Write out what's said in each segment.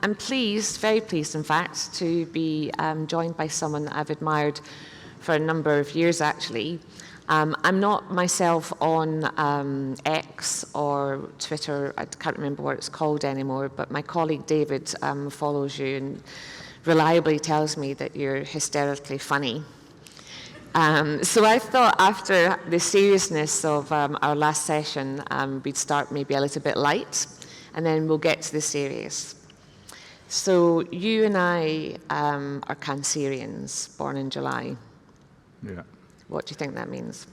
I'm pleased, very pleased in fact, to be joined by someone that I've admired for a number of years actually. I'm not myself on X or Twitter, I can't remember what it's called anymore, but my colleague David follows you and reliably tells me that you're hysterically funny. So I thought after the seriousness of our last session, we'd start maybe a little bit light, and then we'll get to the serious. So you and I are Cancerians, born in July. Yeah. What do you think that means?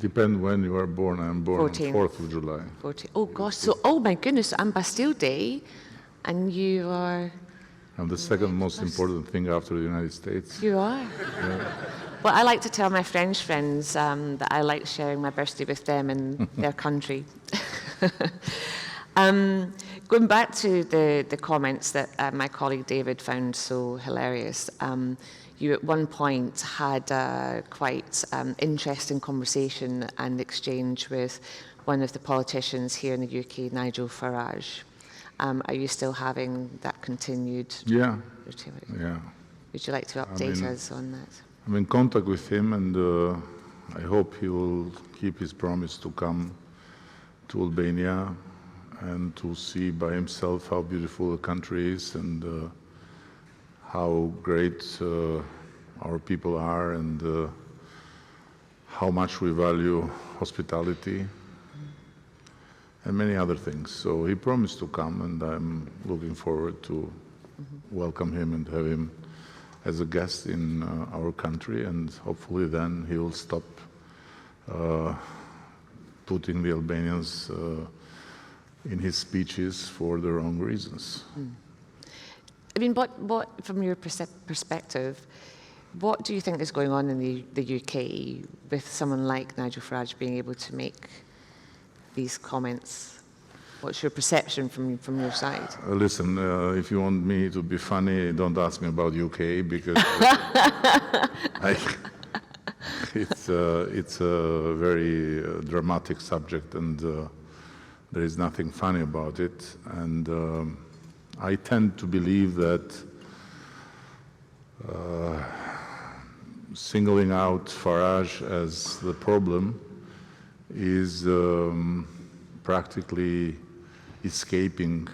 Depends when you are born. I'm born 14th. on 4th of July. 14. Oh gosh, so, oh my goodness, I'm Bastille Day, and you are... I'm the second most important thing after the United States. You are? Yeah. Well, I like to tell my French friends that I like sharing my birthday with them in their country. Going back to the comments that my colleague David found so hilarious, you at one point had a quite interesting conversation and exchange with one of the politicians here in the UK, Nigel Farage. Are you still having that continued? Yeah. Yeah. Would you like to update us on that? I'm in contact with him, and I hope he will keep his promise to come to Albania and to see by himself how beautiful the country is and how great our people are and how much we value hospitality and many other things. So he promised to come, and I'm looking forward to welcome him and have him as a guest in our country, and hopefully then he will stop putting the Albanians in his speeches for the wrong reasons. I mean, what from your perspective, what do you think is going on in the UK with someone like Nigel Farage being able to make these comments? What's your perception from your side? Listen, if you want me to be funny, don't ask me about UK, because it's a very dramatic subject, and there is nothing funny about it. And I tend to believe that singling out Farage as the problem is practically escaping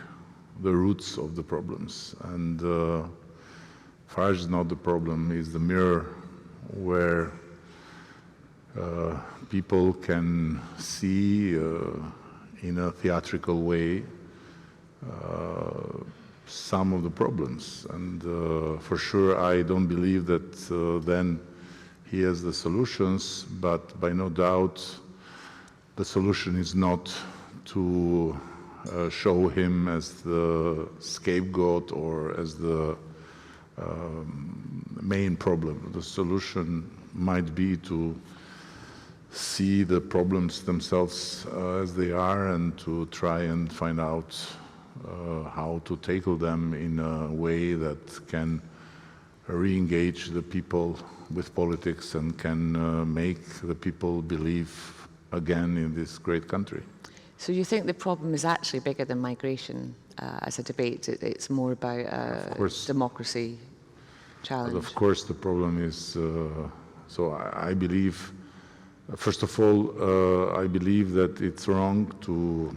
the roots of the problems. And Farage is not the problem, he's the mirror where people can see in a theatrical way some of the problems. And for sure, I don't believe that then he has the solutions, but by no doubt the solution is not to show him as the scapegoat or as the main problem. The solution might be to see the problems themselves as they are and to try and find out how to tackle them in a way that can re-engage the people with politics and can make the people believe again in this great country. So you think the problem is actually bigger than migration as a debate? It's more about a democracy challenge? But of course the problem is, so I believe, first of all, I believe that it's wrong to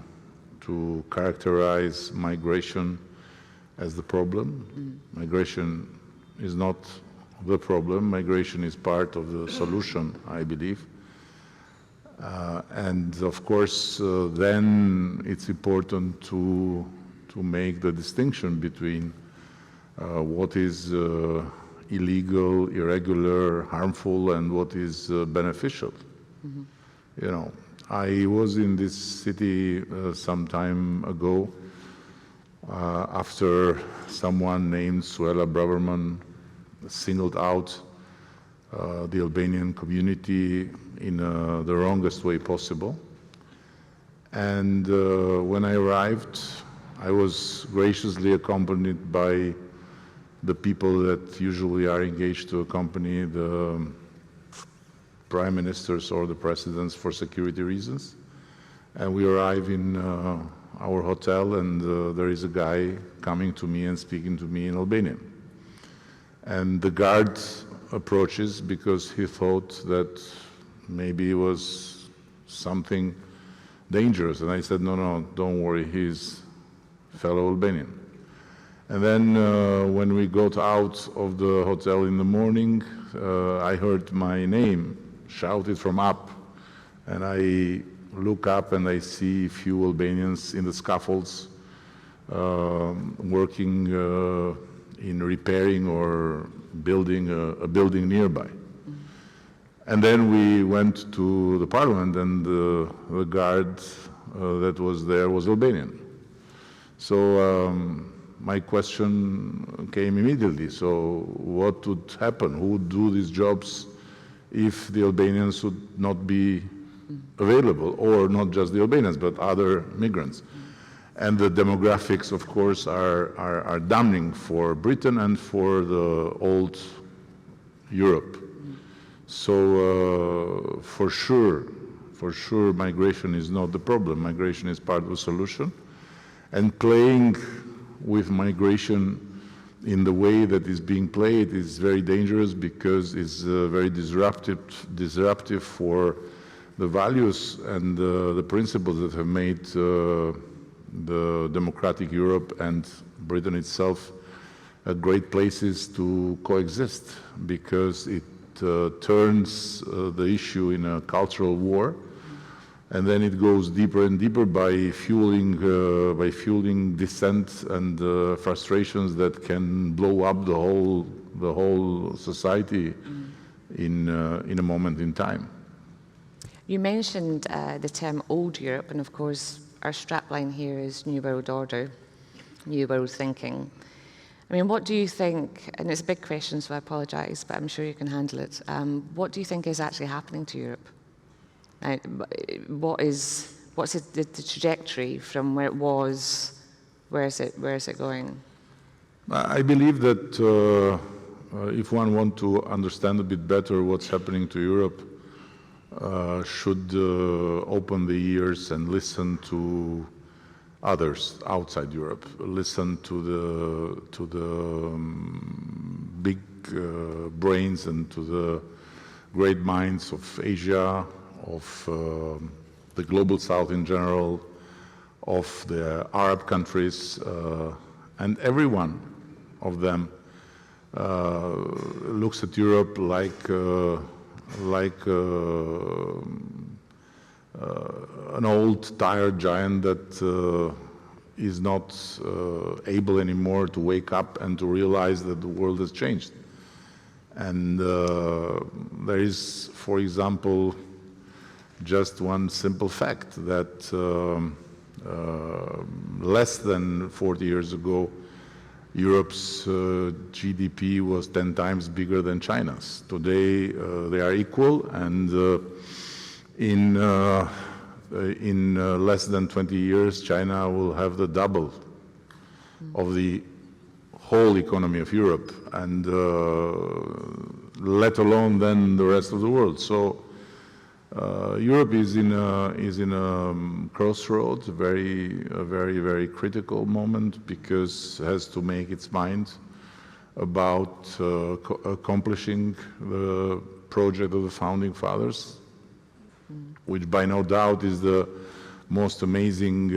characterize migration as the problem. Migration is not the problem. Migration is part of the solution, I believe. And of course, then it's important to make the distinction between what is illegal, irregular, harmful, and what is beneficial. Mm-hmm. You know, I was in this city some time ago after someone named Suella Braverman singled out the Albanian community in the wrongest way possible. And when I arrived, I was graciously accompanied by the people that usually are engaged to accompany the prime ministers or the presidents for security reasons. And we arrive in our hotel, and there is a guy coming to me and speaking to me in Albanian. And the guard approaches because he thought that maybe it was something dangerous. And I said, no, don't worry, he's fellow Albanian. And then when we got out of the hotel in the morning, I heard my name shouted from up. And I look up and I see a few Albanians in the scaffolds working in repairing or building a building nearby. And then we went to the parliament, and the guard that was there was Albanian. So my question came immediately. So what would happen? Who would do these jobs if the Albanians would not be available, or not just the Albanians, but other migrants? And the demographics, of course, are damning for Britain and for the old Europe. So for sure, migration is not the problem. Migration is part of the solution. And playing with migration in the way that is being played is very dangerous, because it's very disruptive for the values and the principles that have made the democratic Europe and Britain itself great places to coexist, because it turns the issue in a cultural war, and then it goes deeper and deeper by fueling dissent and frustrations that can blow up the whole society in a moment in time. You mentioned the term Old Europe, and of course our strapline here is New World Order, New World Thinking. I mean, what do you think, and it's a big question, so I apologise, but I'm sure you can handle it. What do you think is actually happening to Europe? What's the trajectory from where it was? Where is it going? I believe that if one wants to understand a bit better what's happening to Europe, should open the ears and listen to others outside Europe. Listen to the big brains and to the great minds of Asia, of the global South in general, of the Arab countries, and every one of them looks at Europe like an old, tired giant that is not able anymore to wake up and to realize that the world has changed. And there is, for example, just one simple fact that less than 40 years ago, Europe's GDP was 10 times bigger than China's. Today, they are equal, and in less than 20 years, China will have the double of the whole economy of Europe, and let alone then the rest of the world. So Europe is in a crossroads, a very critical moment, because it has to make its mind about accomplishing the project of the founding fathers, which by no doubt is the most amazing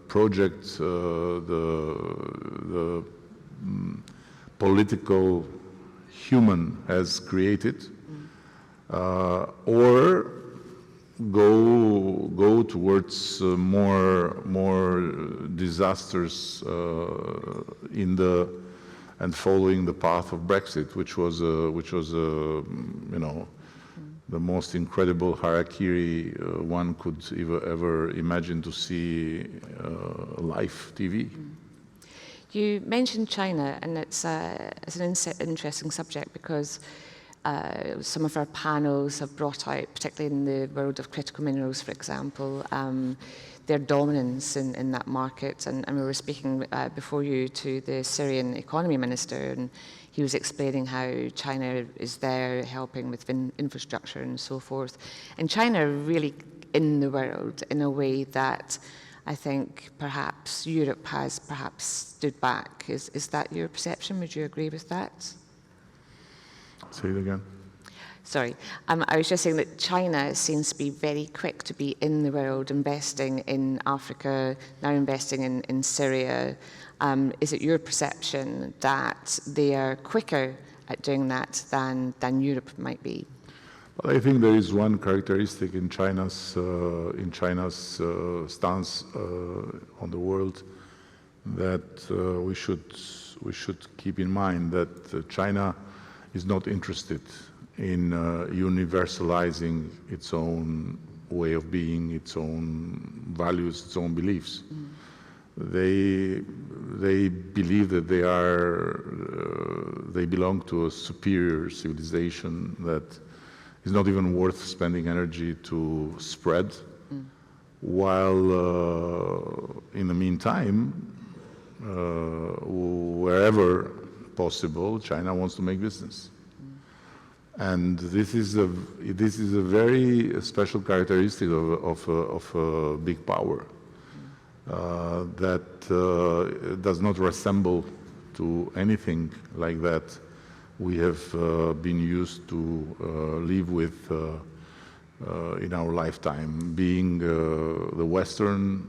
project the political human has created, or go towards more disasters and following the path of Brexit, which was the most incredible harakiri one could ever imagine to see live TV. You mentioned China, and it's an interesting subject, because some of our panels have brought out, particularly in the world of critical minerals, for example, their dominance in that market. And we were speaking before you to the Syrian economy minister, and he was explaining how China is there helping with infrastructure and so forth. And China are really in the world in a way that I think perhaps Europe has perhaps stood back. Is that your perception? Would you agree with that? Say it again. Sorry, I was just saying that China seems to be very quick to be in the world, investing in Africa, now investing in Syria. Is it your perception that they are quicker at doing that than Europe might be? Well, I think there is one characteristic in China's stance on the world that we should keep in mind, that China is not interested in universalizing its own way of being, its own values, its own beliefs. They believe that they belong to a superior civilization that is not even worth spending energy to spread, while in the meantime, wherever possible, China wants to make business. And this is a very special characteristic of a big power that does not resemble to anything like that we have been used to live with in our lifetime, being the Western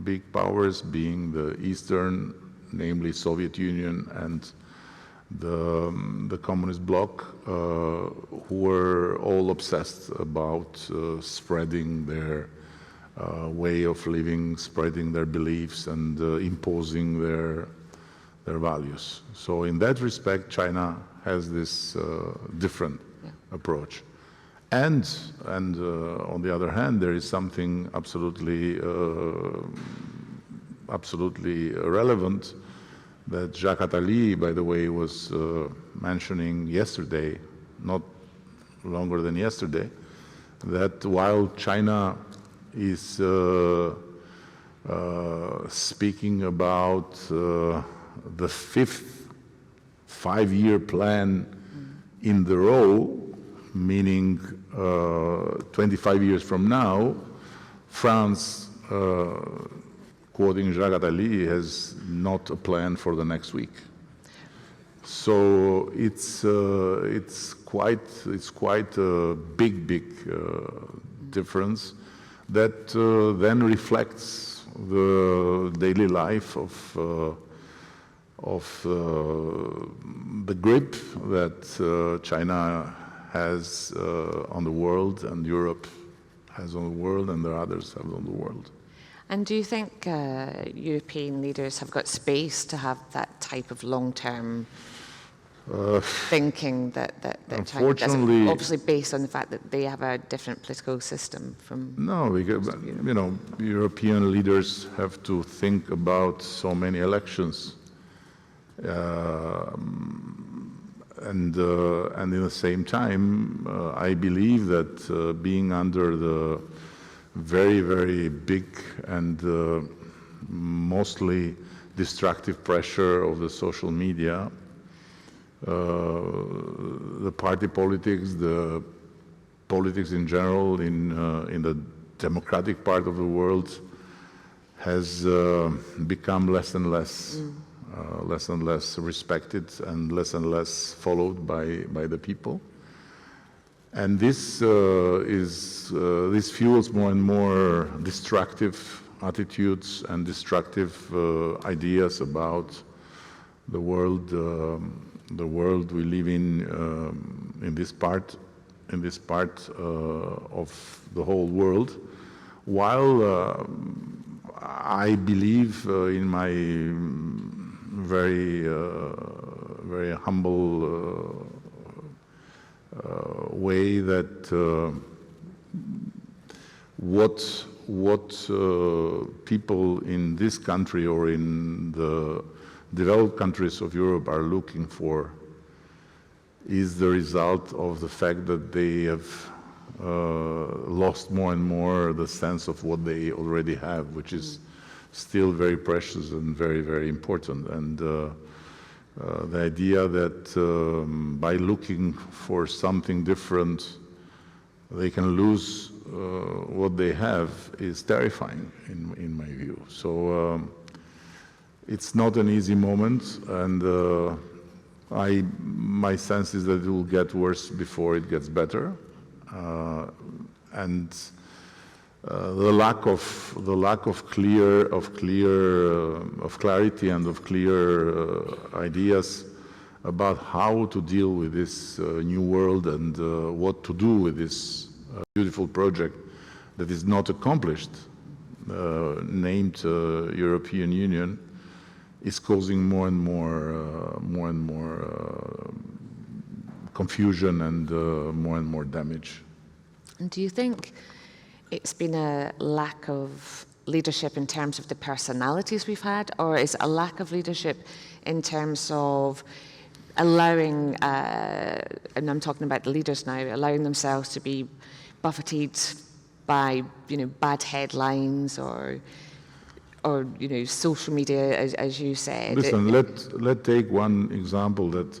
big powers, being the Eastern, namely Soviet Union and the communist bloc, who were all obsessed about spreading their way of living, spreading their beliefs, and imposing their values. So in that respect, China has this different approach. And on the other hand, there is something absolutely relevant that Jacques Attali, by the way, was mentioning yesterday, not longer than yesterday, that while China is speaking about the fifth five-year plan in the row, meaning 25 years from now, France, quoting Jacques Attali, has not a plan for the next week. So it's quite a big difference that then reflects the daily life of the grip that China has on the world, and Europe has on the world, and the others have on the world. And do you think European leaders have got space to have that type of long-term thinking that China doesn't, obviously based on the fact that they have a different political system from... No, because, European leaders have to think about so many elections. And in the same time, I believe that being under the very, very big and mostly destructive pressure of the social media, the party politics, the politics in general in the democratic part of the world has become less and less respected and less followed by the people. And this fuels more and more destructive attitudes and destructive ideas about the world we live in this part of the whole world. While I believe in my very humble way that what people in this country or in the developed countries of Europe are looking for is the result of the fact that they have lost more and more the sense of what they already have, which is still very precious and very, very important. And the idea that by looking for something different, they can lose what they have is terrifying in my view. So it's not an easy moment, and my sense is that it will get worse before it gets better, and the lack of clarity and of clear ideas about how to deal with this new world and what to do with this beautiful project that is not accomplished, named European Union, is causing more and more confusion and more damage. And do you think it's been a lack of leadership in terms of the personalities we've had, or is it a lack of leadership in terms of allowing, and I'm talking about the leaders now, allowing themselves to be buffeted by, bad headlines or social media, as you said? Listen, let's take one example that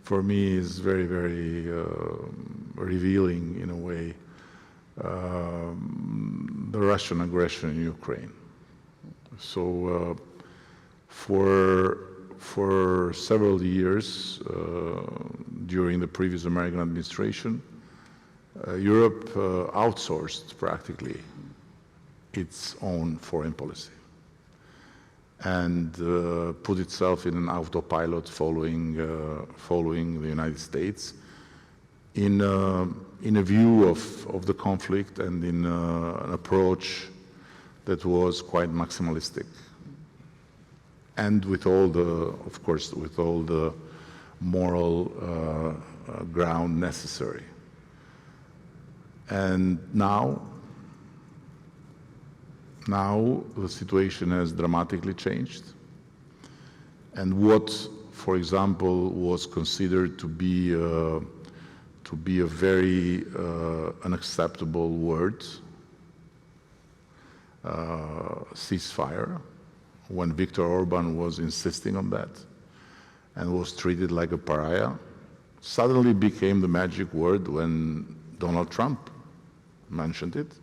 for me is very, very revealing in a way. The Russian aggression in Ukraine. So for several years during the previous American administration, Europe outsourced practically its own foreign policy and put itself in an autopilot following the United States in a view of the conflict and in an approach that was quite maximalistic, and with all the moral ground necessary. And now the situation has dramatically changed, and what, for example, was considered to be a very unacceptable word, ceasefire, when Viktor Orban was insisting on that and was treated like a pariah, suddenly became the magic word when Donald Trump mentioned it,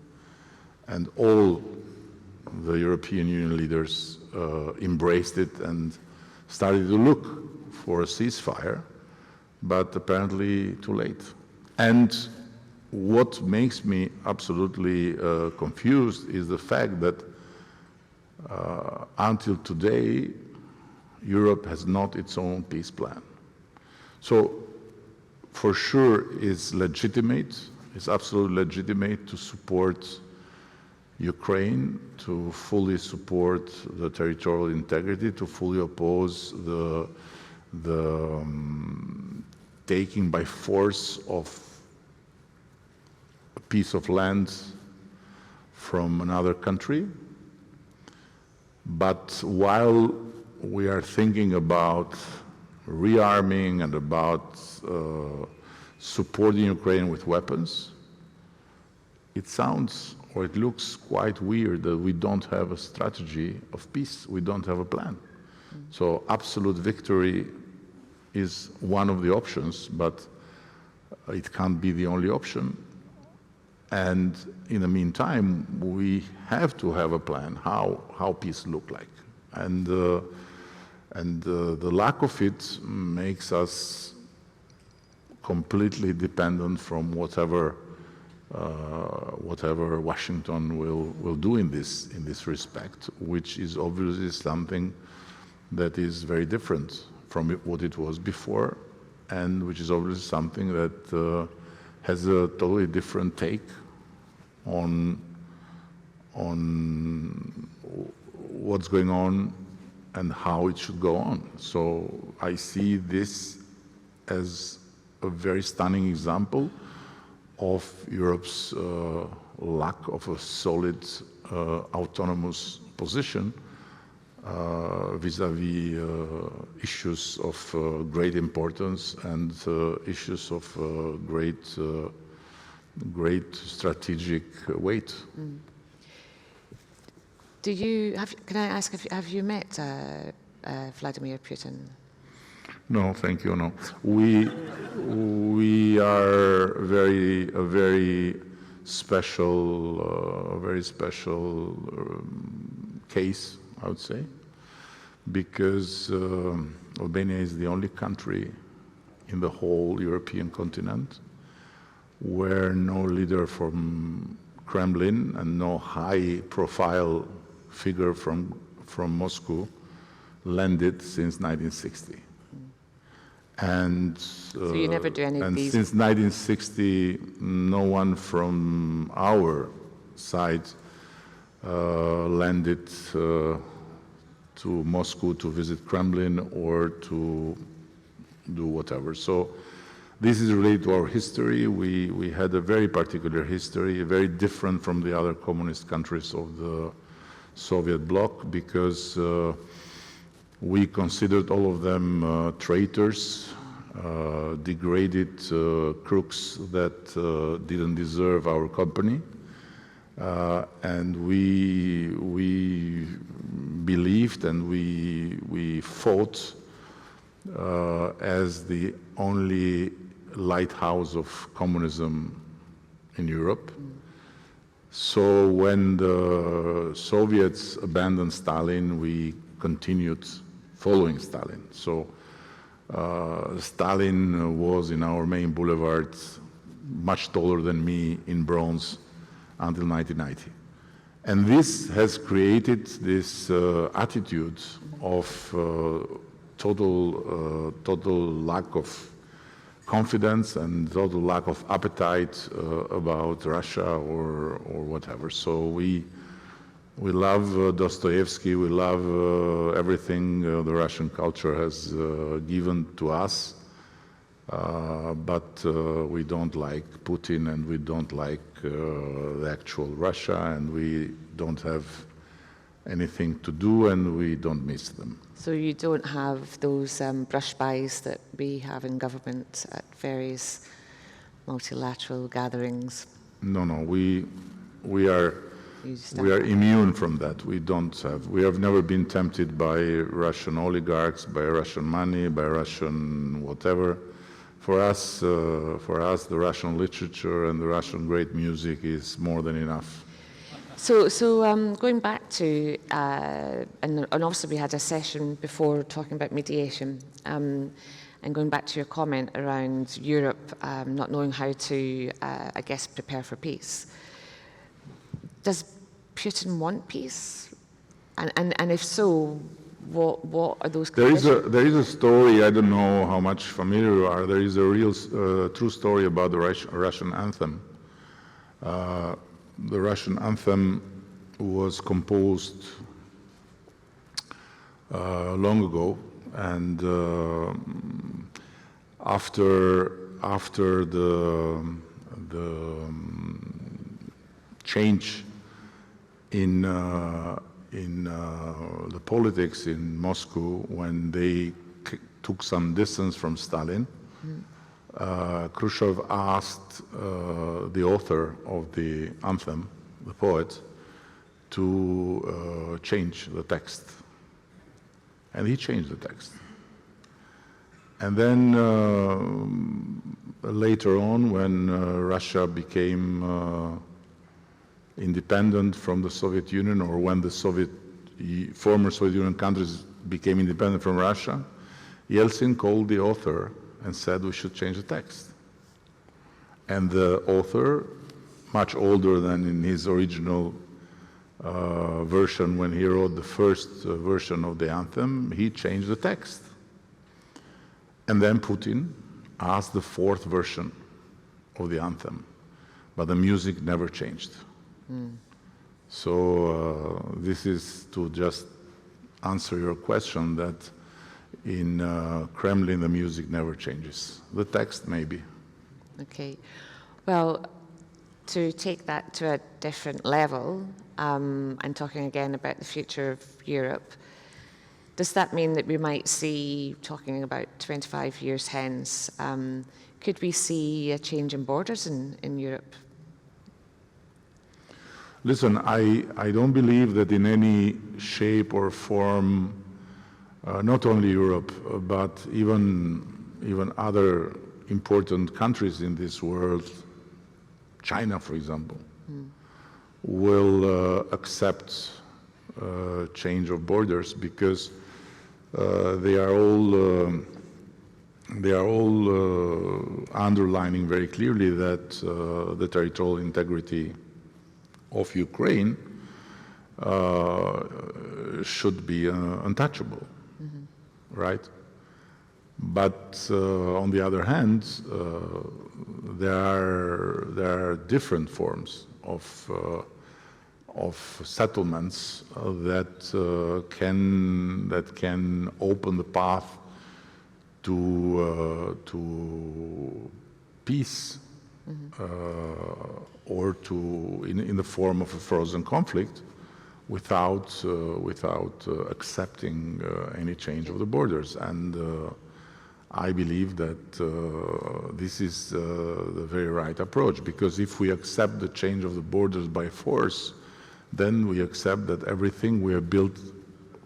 and all the European Union leaders embraced it and started to look for a ceasefire, but apparently too late. And what makes me absolutely confused is the fact that until today, Europe has not its own peace plan. So for sure it's legitimate, it's absolutely legitimate to support Ukraine, to fully support the territorial integrity, to fully oppose the taking by force of a piece of land from another country. But while we are thinking about rearming and about supporting Ukraine with weapons, it sounds or it looks quite weird that we don't have a strategy of peace, we don't have a plan. So absolute victory is one of the options, but it can't be the only option. And in the meantime, we have to have a plan how peace look like. And the lack of it makes us completely dependent from whatever Washington will do in this respect, which is obviously something that is very different from what it was before, and which is obviously something that has a totally different take on what's going on and how it should go on. So I see this as a very stunning example of Europe's lack of a solid autonomous position vis-à-vis issues of great importance and issues of great strategic weight. Can I ask, have you met Vladimir Putin? No, thank you. No, we are a very very special case, I would say, because Albania is the only country in the whole European continent where no leader from Kremlin and no high-profile figure from Moscow landed since 1960. And, so you never do any of these? Since 1960, no one from our side landed to Moscow to visit Kremlin or to do whatever. So this is related to our history. We had a very particular history, very different from the other communist countries of the Soviet bloc, because we considered all of them traitors, degraded crooks that didn't deserve our company. And we believed and we fought as the only lighthouse of communism in Europe. So when the Soviets abandoned Stalin, we continued following Stalin. So Stalin was in our main boulevard much taller than me in bronze until 1990. And this has created this attitude of total lack of confidence and total lack of appetite about Russia or whatever. So we love Dostoevsky, we love everything the Russian culture has given to us, but we don't like Putin and we don't like the actual Russia, and we don't have anything to do and we don't miss them. So you don't have those brush buys that we have in government at various multilateral gatherings? No, we are immune from that. We have never been tempted by Russian oligarchs, by Russian money, by Russian whatever. For us, the Russian literature and the Russian great music is more than enough. So going back to, and obviously we had a session before talking about mediation, and going back to your comment around Europe not knowing how to, I guess, prepare for peace. Does Putin want peace? And if so, what are those conditions? There is a story, I don't know how much familiar you are, there is a real true story about the Russian anthem. The Russian anthem was composed long ago, and after the change in the politics in Moscow, when they took some distance from Stalin, Khrushchev asked the author of the anthem, the poet, to change the text. And he changed the text. And then later on, when Russia became independent from the Soviet Union, or when the former Soviet Union countries became independent from Russia, Yeltsin called the author and said we should change the text. And the author, much older than in his original version when he wrote the first version of the anthem, he changed the text. And then Putin asked the fourth version of the anthem, but the music never changed. So this is to just answer your question that in Kremlin the music never changes. The text maybe. Okay. Well, to take that to a different level, and talking again about the future of Europe, does that mean that we might see, talking about 25 years hence, could we see a change in borders in Europe? Listen, I don't believe that in any shape or form, not only Europe, but even other important countries in this world, China, for example, will accept change of borders because they are all underlining very clearly that the territorial integrity of Ukraine should be untouchable, right? But on the other hand, there are different forms of settlements that can open the path to peace, or in the form of a frozen conflict, without accepting any change of the borders. And I believe that this is the very right approach, because if we accept the change of the borders by force, then we accept that everything we have built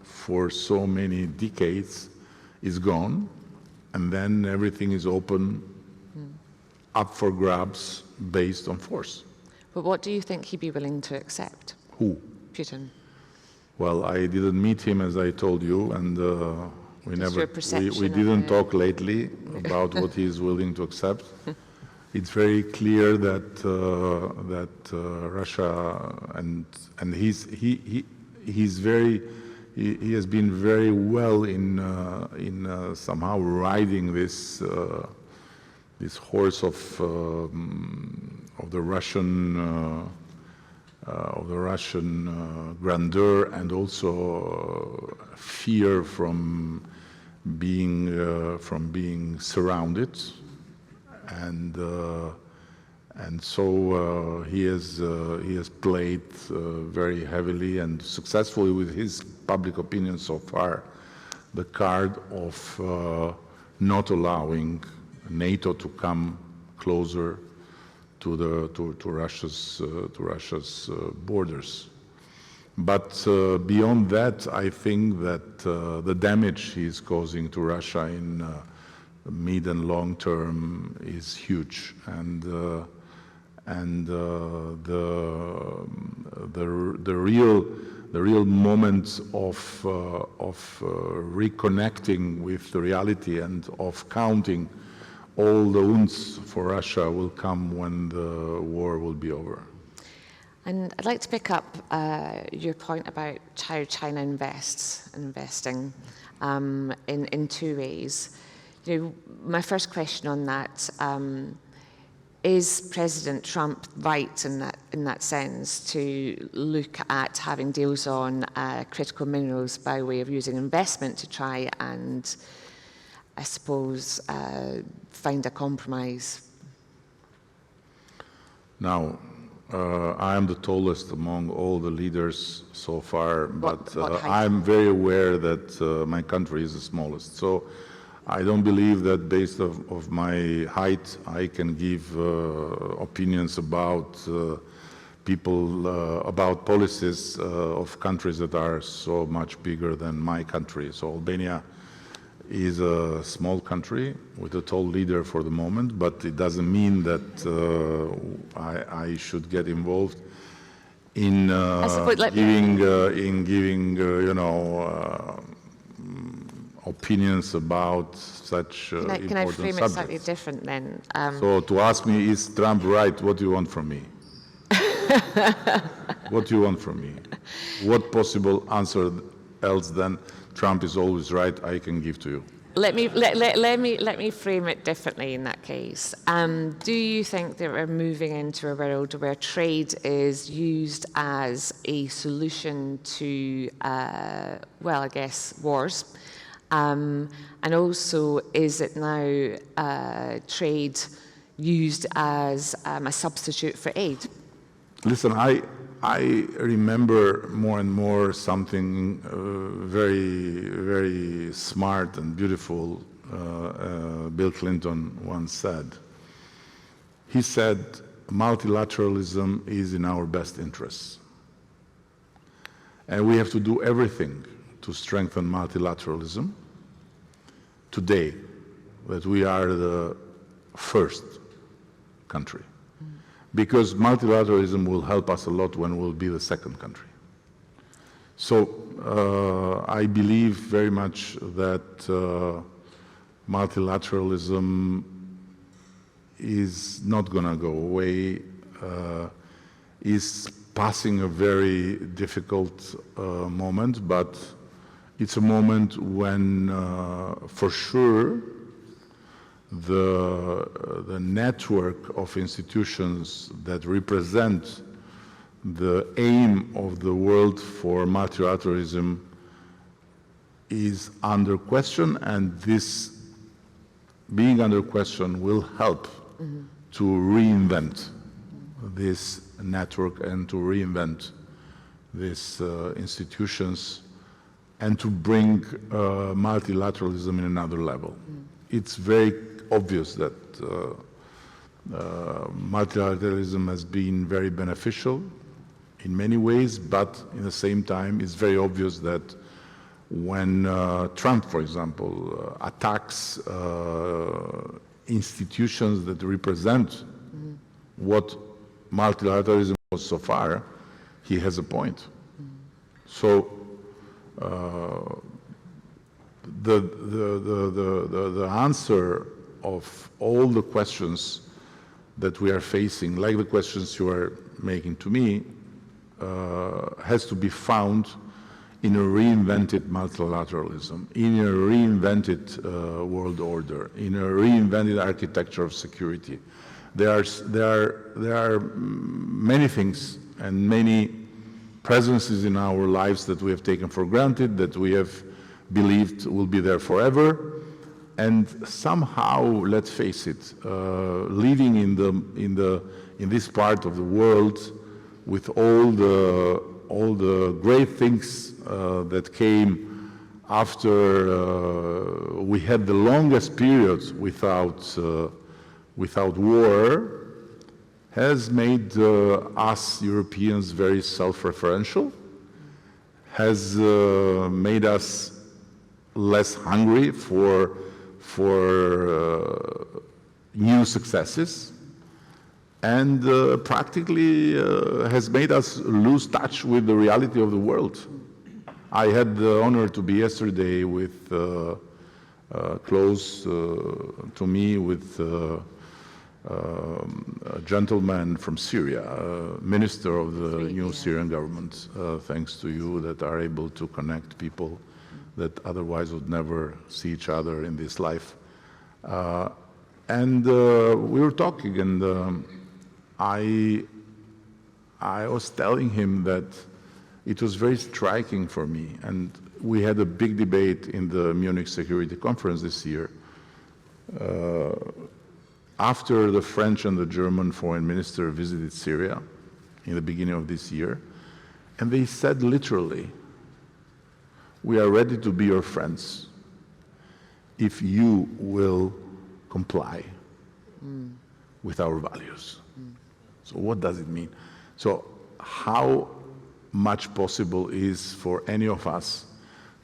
for so many decades is gone, and then everything is open, up for grabs based on force. But what do you think he'd be willing to accept? Who? Putin. Well, I didn't meet him, as I told you, and we didn't talk lately about what he is willing to accept. It's very clear that Russia and he has been very well in somehow riding this horse of the Russian grandeur, and also fear from being surrounded, and so he has played very heavily and successfully with his public opinion so far the card of not allowing NATO to come closer to Russia's borders. But beyond that, I think that the damage he is causing to Russia in mid and long term is huge, and the real moment of reconnecting with the reality and of counting all the wounds for Russia will come when the war will be over. And I'd like to pick up your point about how China invests and investing in two ways. You know, my first question on that, is President Trump right in that sense to look at having deals on critical minerals by way of using investment to try and, I suppose, find a compromise? Now, I am the tallest among all the leaders so far, but I'm very aware that my country is the smallest. So I don't believe that based of my height, I can give opinions about people, about policies of countries that are so much bigger than my country. So Albania is a small country with a tall leader for the moment, but it doesn't mean that I should get involved in giving opinions about such important Can I frame subjects. it slightly different then? So to ask me, is Trump right? What do you want from me? What do you want from me? What possible answer else than Trump is always right I can give to you? Let me frame it differently in that case. Do you think that we're moving into a world where trade is used as a solution to, well, I guess, wars? And also, is it now trade used as a substitute for aid? Listen, I remember more and more something very, very smart and beautiful Bill Clinton once said. He said, multilateralism is in our best interests. And we have to do everything to strengthen multilateralism today, that we are the first country. because multilateralism will help us a lot when we'll be the second country. So I believe very much that multilateralism is not going to go away, is passing a very difficult moment, but it's a moment when, for sure, the network of institutions that represent the aim of the world for multilateralism is under question, and this being under question will help to reinvent this network and to reinvent these institutions and to bring multilateralism in another level. It's very obvious that multilateralism has been very beneficial in many ways, but in the same time, it's very obvious that when Trump, for example, attacks institutions that represent what multilateralism was so far, he has a point. So the answer of all the questions that we are facing, like the questions you are making to me, has to be found in a reinvented multilateralism, in a reinvented world order, in a reinvented architecture of security. There are many things and many presences in our lives that we have taken for granted, that we have believed will be there forever, and somehow, let's face it, living in this part of the world with all the great things that came after we had the longest period without war, has made us Europeans very self-referential, has made us less hungry for new successes, and practically has made us lose touch with the reality of the world. I had the honor to be yesterday with close to me with a gentleman from Syria, minister of the new Syrian government, thanks to you, that are able to connect people that otherwise would never see each other in this life. And we were talking, and I was telling him that it was very striking for me, and we had a big debate in the Munich Security Conference this year, after the French and the German foreign minister visited Syria in the beginning of this year, and they said literally, "We are ready to be your friends if you will comply with our values." So what does it mean? So how much possible is for any of us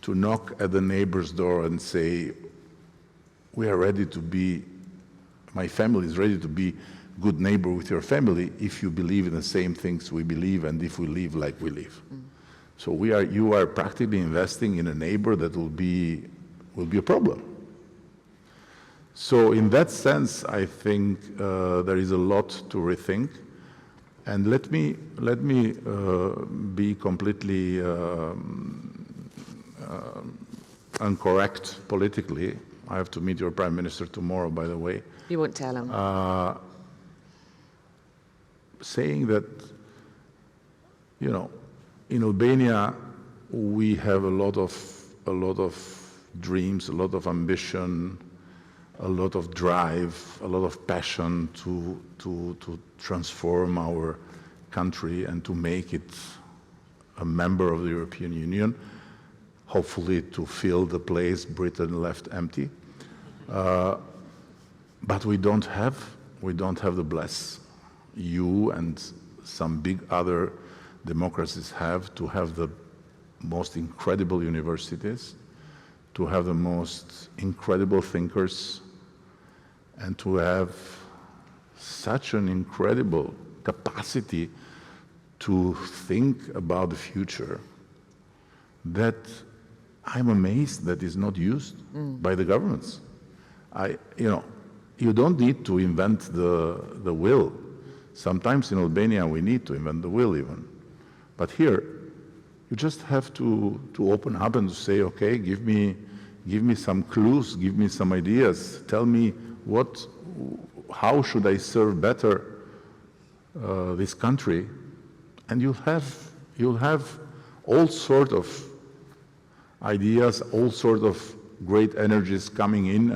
to knock at the neighbor's door and say, "We are ready to be, my family is ready to be good neighbor with your family if you believe in the same things we believe and if we live like we live." So you are practically investing in a neighbor that will be a problem. So in that sense, I think there is a lot to rethink. And let me be completely incorrect politically. I have to meet your prime minister tomorrow, by the way. You won't tell him. Saying that, you know, in Albania we have a lot of dreams, a lot of ambition, a lot of drive, a lot of passion to transform our country and to make it a member of the European Union, hopefully to fill the place Britain left empty. But we don't have the bless you and some big other democracies have to have the most incredible universities, to have the most incredible thinkers, and to have such an incredible capacity to think about the future that I'm amazed that is not used by the governments. You don't need to invent the wheel. Sometimes in Albania we need to invent the wheel even. But here, you just have to open up and say, okay, give me some clues, give me some ideas, tell me how should I serve better this country, and you'll have all sort of ideas, all sort of great energies coming in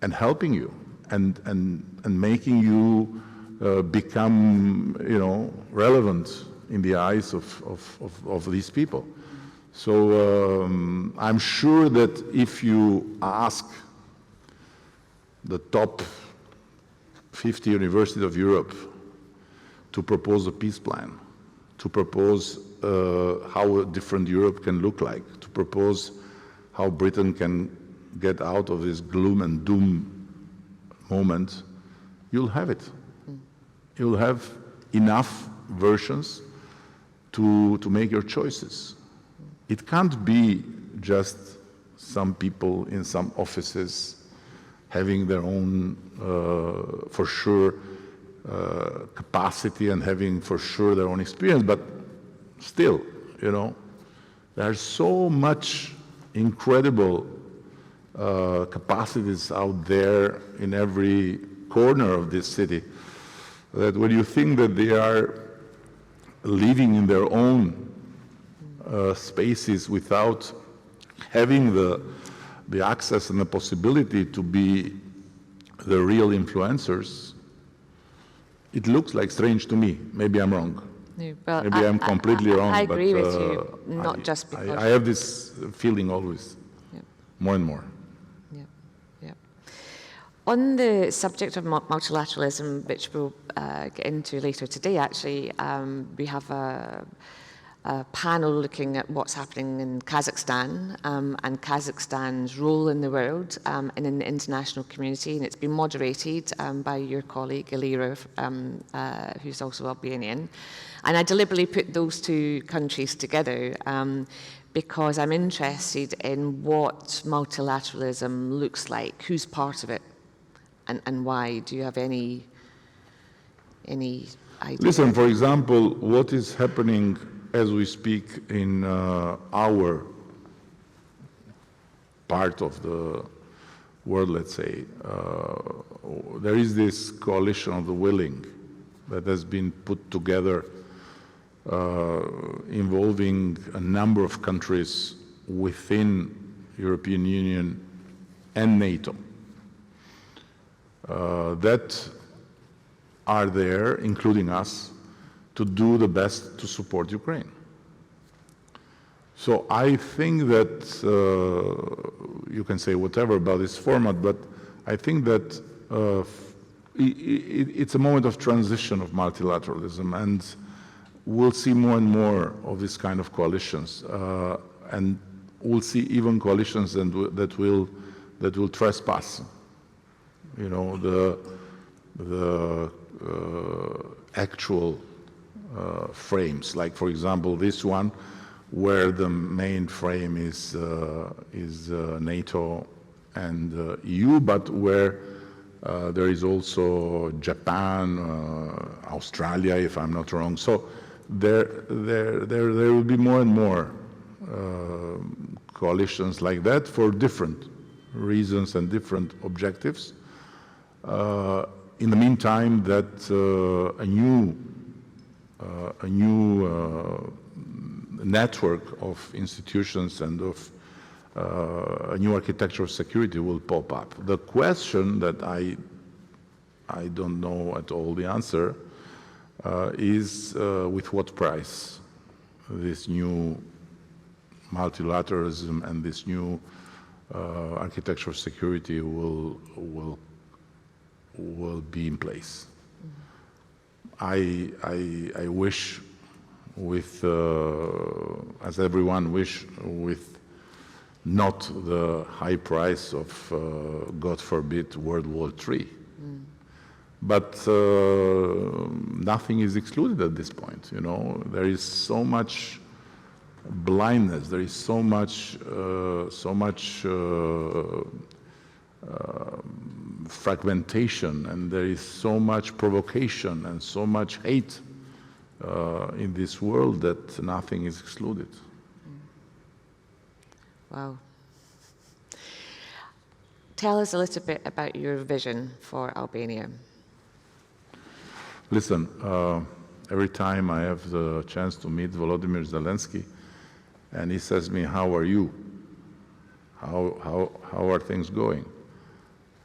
and helping you and making you become relevant in the eyes of these people. So I'm sure that if you ask the top 50 universities of Europe to propose a peace plan, to propose how a different Europe can look like, to propose how Britain can get out of this gloom and doom moment, you'll have it. You'll have enough versions to make your choices. It can't be just some people in some offices having their own, for sure, capacity and having for sure their own experience, but still, there's so much incredible capacities out there in every corner of this city that when you think that they are living in their own spaces without having the access and the possibility to be the real influencers, it looks like strange to me. Maybe I'm wrong. No, well, Maybe I'm completely wrong. I agree but, with you, not just because... I have this feeling always, more and more. On the subject of multilateralism, which we'll get into later today, actually, we have a panel looking at what's happening in Kazakhstan and Kazakhstan's role in the world and in the international community, and it's been moderated by your colleague, Edi Rama, who's also Albanian. And I deliberately put those two countries together because I'm interested in what multilateralism looks like, who's part of it, and why. Do you have any idea? Listen, for example, what is happening as we speak in our part of the world, let's say, there is this coalition of the willing that has been put together involving a number of countries within European Union and NATO that are there, including us, to do the best to support Ukraine. So I think that you can say whatever about this format, but I think that it's a moment of transition of multilateralism, and we'll see more and more of this kind of coalitions, and we'll see even coalitions that will trespass, the actual frames, like for example this one, where the main frame is NATO and EU, but where there is also Japan, Australia, if I'm not wrong. So there will be more and more coalitions like that for different reasons and different objectives. In the meantime, that a new network of institutions and of a new architecture of security will pop up. The question that I don't know at all the answer is with what price this new multilateralism and this new architecture of security will be in place. I wish with, as everyone wish, with not the high price of, God forbid, World War III, But nothing is excluded at this point. You know, there is so much blindness. There is so much fragmentation, and there is so much provocation and so much hate in this world that nothing is excluded. Wow. Tell us a little bit about your vision for Albania. Listen, every time I have the chance to meet Volodymyr Zelensky, and he says to me, "How are you? How are things going?"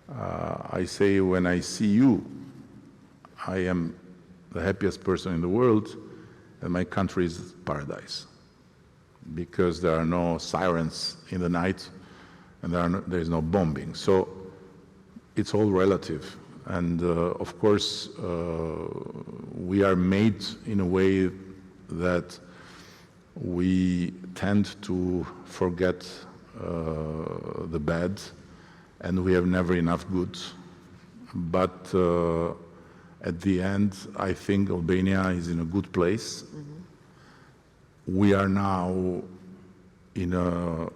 I say, when I see you, I am the happiest person in the world, and my country is paradise. Because there are no sirens in the night, and there is no bombing. So it's all relative. And of course, we are made in a way that we tend to forget the bad, and we have never enough good. But at the end, I think Albania is in a good place. Mm-hmm. We are now in a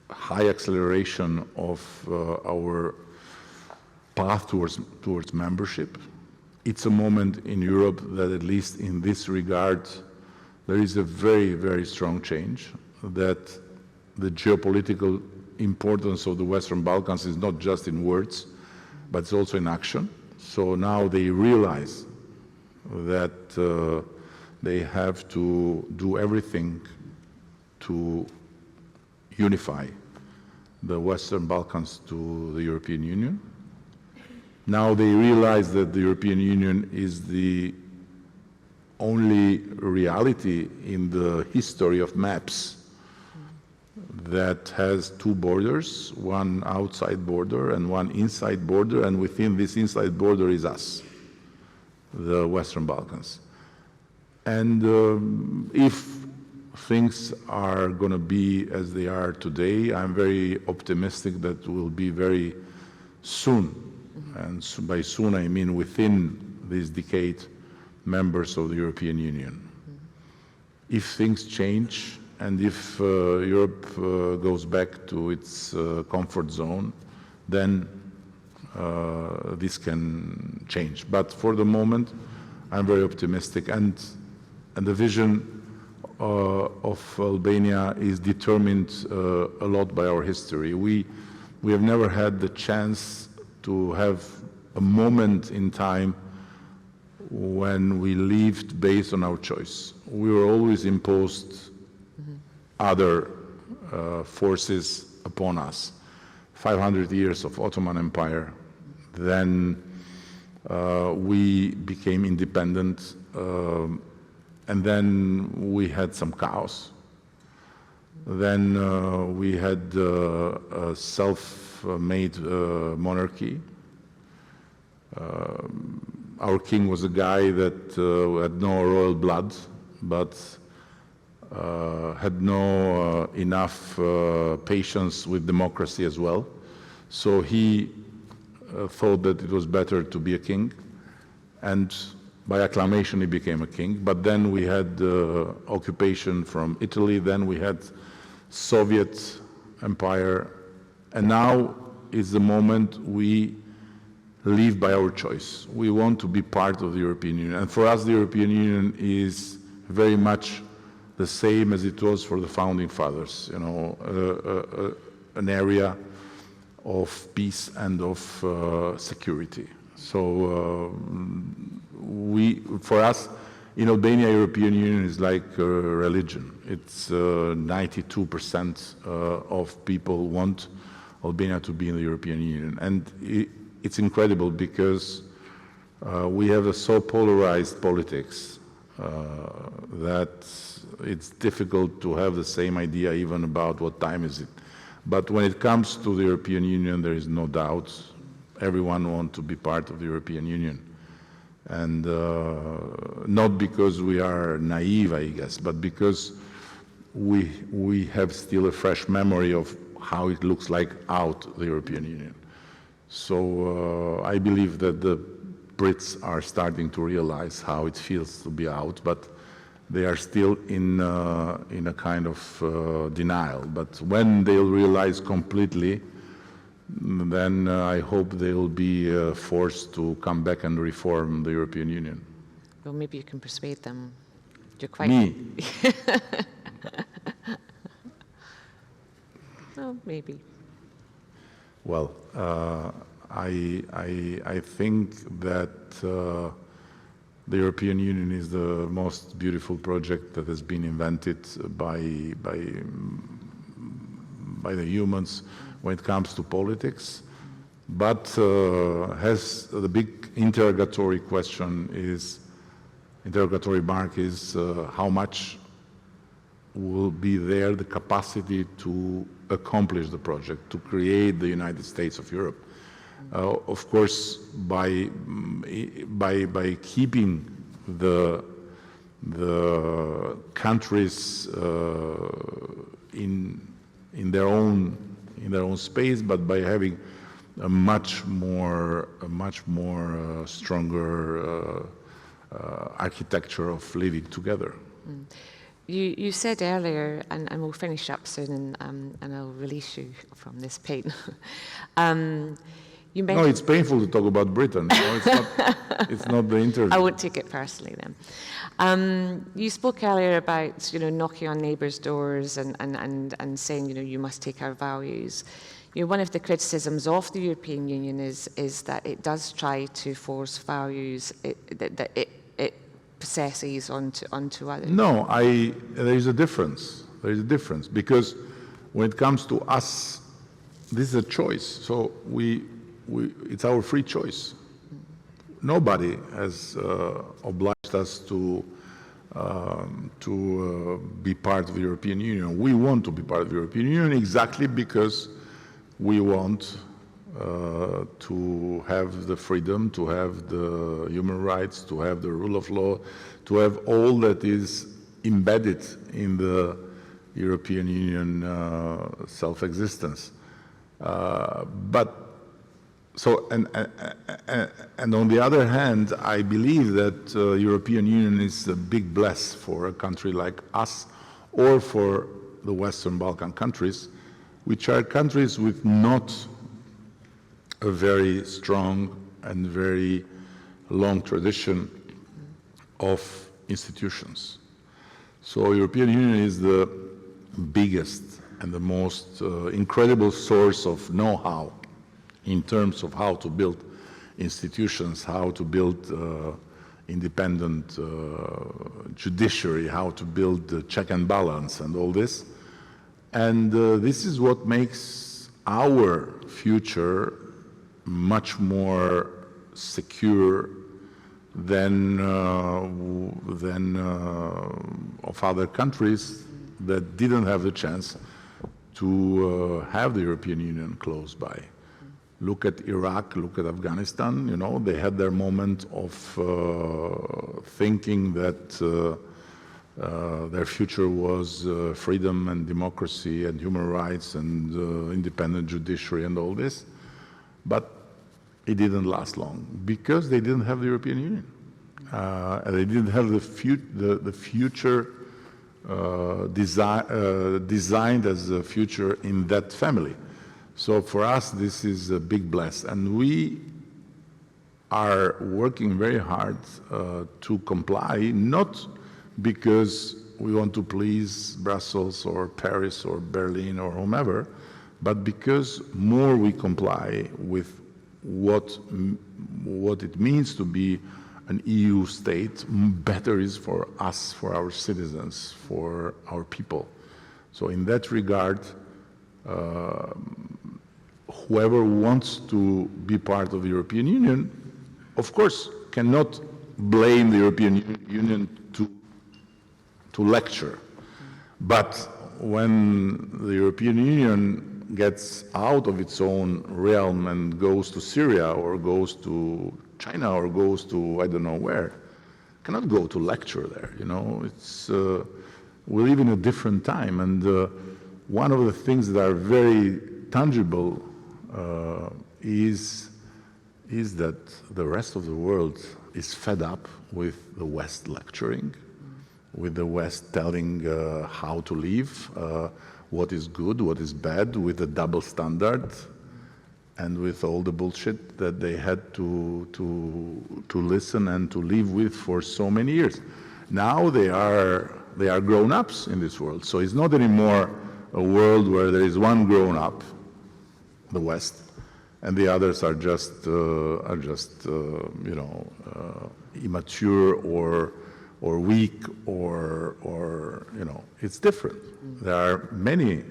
high acceleration of our path towards membership. It's a moment in Europe that, at least in this regard, there is a very, very strong change, that the geopolitical importance of the Western Balkans is not just in words, but it's also in action. So now they realize that they have to do everything to unify the Western Balkans to the European Union. Now they realize that the European Union is the only reality in the history of maps that has two borders, one outside border and one inside border, and within this inside border is us, the Western Balkans. And if things are going to be as they are today, I'm very optimistic that will be very soon. And so by soon I mean within this decade, members of the European Union. If things change, and if Europe goes back to its comfort zone, then this can change. But for the moment, I'm very optimistic, and the vision of Albania is determined a lot by our history. We have never had the chance to have a moment in time when we lived based on our choice. We were always imposed other forces upon us. 500 years of Ottoman Empire, then we became independent, and then we had some chaos. Then we had a self-made monarchy. Our king was a guy that had no royal blood, but had no enough patience with democracy as well. So he thought that it was better to be a king, and by acclamation he became a king. But then we had occupation from Italy, then we had Soviet Empire, and now is the moment we live by our choice. We want to be part of the European Union, and for us the European Union is very much the same as it was for the founding fathers, you know, an area of peace and of security. So for us, in Albania, European Union is like a religion. It's 92% of people want Albania to be in the European Union. And it's incredible because we have a so polarized politics that it's difficult to have the same idea even about what time is it. But when it comes to the European Union, there is no doubt everyone wants to be part of the European Union. And not because we are naive, I guess, but because we have still a fresh memory of how it looks like out the European Union. So I believe that the Brits are starting to realize how it feels to be out, but they are still in a kind of denial. But when they'll realize completely, then I hope they will be forced to come back and reform the European Union. Well, maybe you can persuade them. You're quite... Me? Well, maybe. Well, I think that the European Union is the most beautiful project that has been invented by the humans when it comes to politics, but has the big interrogatory mark is how much will be there the capacity to accomplish the project, to create the United States of Europe. Of course, by keeping the countries in their own space, but by having a much more stronger architecture of living together. Mm. You said earlier, and we'll finish up soon, and I'll release you from this pain. You mentioned... No, it's painful to talk about Britain. You know, it's not the interview. I won't take it personally then. You spoke earlier about, knocking on neighbours' doors and saying, you must take our values. One of the criticisms of the European Union is that it does try to force values that it possesses onto others. No, there is a difference. There is a difference because when it comes to us, this is a choice. So it's our free choice. Nobody has obliged us to be part of the European Union. We want to be part of the European Union exactly because we want to have the freedom, to have the human rights, to have the rule of law, to have all that is embedded in the European Union self-existence. And on the other hand, I believe that European Union is a big bless for a country like us or for the Western Balkan countries, which are countries with not a very strong and very long tradition of institutions. So European Union is the biggest and the most incredible source of know-how in terms of how to build institutions, how to build independent judiciary, how to build check and balance and all this. And this is what makes our future much more secure than of other countries that didn't have the chance to have the European Union close by. Look at Iraq, look at Afghanistan, they had their moment of thinking that their future was freedom and democracy and human rights and independent judiciary and all this. But it didn't last long because they didn't have the European Union. And they didn't have the future designed as a future in that family. So for us, this is a big bless. And we are working very hard to comply, not because we want to please Brussels or Paris or Berlin or whomever, but because more we comply with what it means to be an EU state, better is for us, for our citizens, for our people. So in that regard, whoever wants to be part of the European Union, of course, cannot blame the European Union to lecture. But when the European Union gets out of its own realm and goes to Syria or goes to China or goes to I don't know where, cannot go to lecture there. It's we live in a different time, and one of the things that are very tangible is that the rest of the world is fed up with the West lecturing, with the West telling how to live, what is good, what is bad, with the double standard, and with all the bullshit that they had to listen and to live with for so many years. Now they are grown-ups in this world, so it's not anymore a world where there is one grown-up, the West, and the others are just immature or weak or it's different. There are many,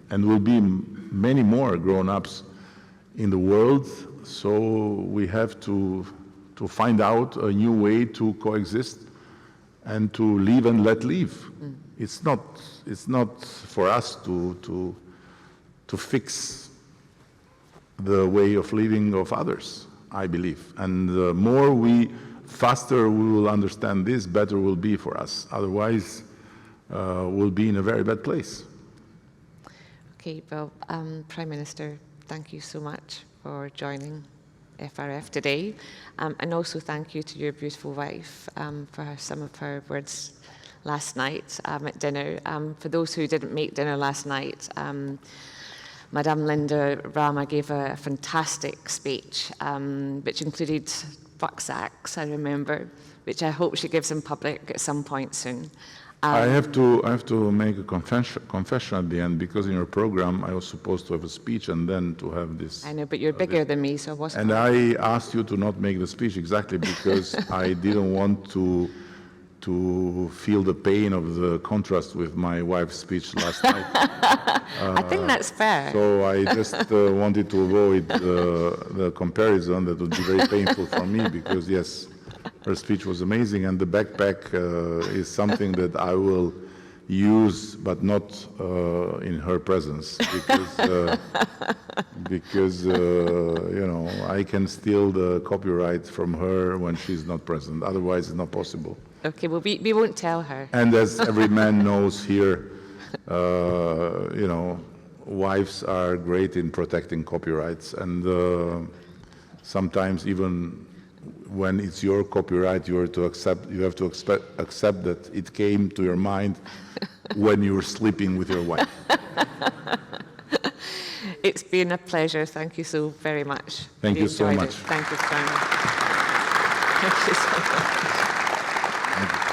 and will be many more grown-ups in the world, so we have to find out a new way to coexist and to live and let live. It's not for us to fix the way of living of others, I believe. And the faster we will understand this, better will be for us. Otherwise, we'll be in a very bad place. Okay, well, Prime Minister, thank you so much for joining FRF today. And also thank you to your beautiful wife for some of her words last night at dinner. For those who didn't make dinner last night, Madame Edi Rama gave a fantastic speech, which included rucksacks, I remember, which I hope she gives in public at some point soon. I have to make a confession at the end, because in your program I was supposed to have a speech and then to have this. I know, but you're bigger than me, so I wasn't. And I asked you to not make the speech exactly because I didn't want to feel the pain of the contrast with my wife's speech last night. I think that's fair. So I just wanted to avoid the comparison that would be very painful for me, because yes, her speech was amazing, and the backpack is something that I will use, but not in her presence, because I can steal the copyright from her when she's not present. Otherwise, it's not possible. Okay, well, we won't tell her. And as every man knows here, wives are great in protecting copyrights, and sometimes even when it's your copyright, you have to accept that it came to your mind when you were sleeping with your wife. It's been a pleasure. Thank you so very much. Thank you so much. Thank you so much. Thank you so much. Thank you.